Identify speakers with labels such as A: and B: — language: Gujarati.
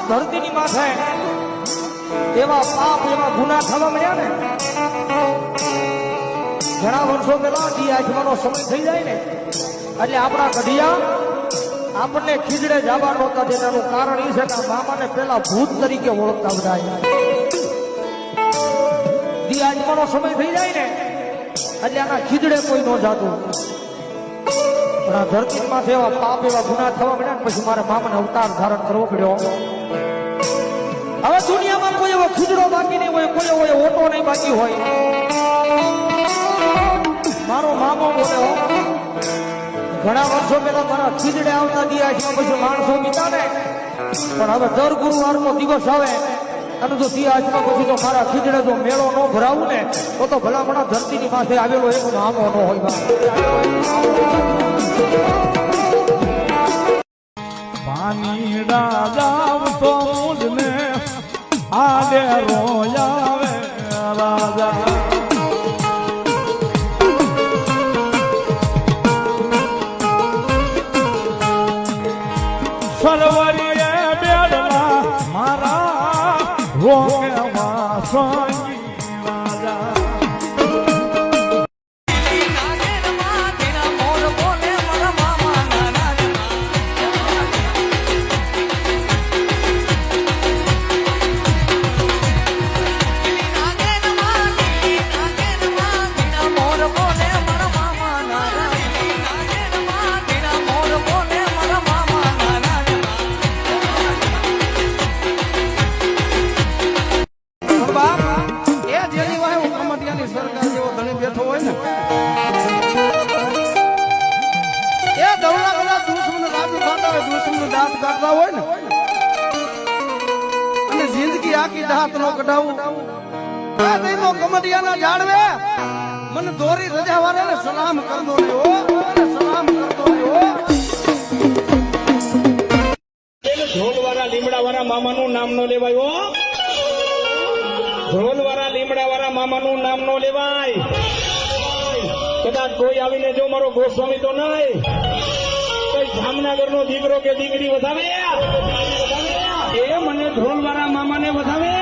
A: ધરતીની માથે એવા પાપ એવા ગુના થવા મળ્યા ને ઘણા વર્ષો પહેલા જે આજમાનો સમય થઈ જાય ને એટલે આપણા કઢિયા આપણને ખીજડે જવા નહોતા જેનું કારણ એ છે કે મામાને પેલા ભૂત તરીકે ઓળખતા બધા જે આજમાનો સમય થઈ જાય ને એટલે આના ખીજડે કોઈ ન જાતું પણ આ ધરતીમાં એવા પાપ એવા ગુના થવા મળ્યા પછી મારે મામાને અવતાર ધારણ કરવો પડ્યો હવે દુનિયામાં કોઈ એવો ખીજડો બાકી નહીં હોય કોઈ એવો ઓટો નહીં બાકી હોય મારો મામો બોલ્યો ઘણા વર્ષો પહેલા મારા ખીજડે આવતા દિયા પછી માણસો બીતા ને પણ હવે દર ગુરુવારનો દિવસ આવે અને જો દિયા પછી તો મારા ખીજડે જો મેળો ન ભરાવું ને તો ભલામણા ધરતીની માથે આવેલો એક મામો ન હોય
B: પાણી રાજા તો મુજને આડે રોયાવે રાજા સરોવરીએ બેડલા મારા રોગમાં સોંગી રાજા
A: સરકાર જેવો ધણી બેઠો હોય ને એ દવડા બધા દુશ્મન રાજી ખાતા હોય દુશ્મન દાંત કાઢતા હોય ને અને જિંદગી આખી દાંત નો કઢાવું આ દઈનો કમડિયાના જાળવે મને દોરી રજા વાળાને સલામ કરતો રહ્યો સલામ કરતો રહ્યો
C: ઢોલવાળા લીમડાવાળા મામાનું નામ નો લેવાયો ઢોલવાળા લીમડાવાળા મામાનું નામ નો લેવાય કદાચ કોઈ આવીને જો મારો ગોસ્વામી તો નહીં કઈ જામનગર નો દીકરો કે દીકરી વધાવે એ મને ઢોલવાળા મામાને વધાવે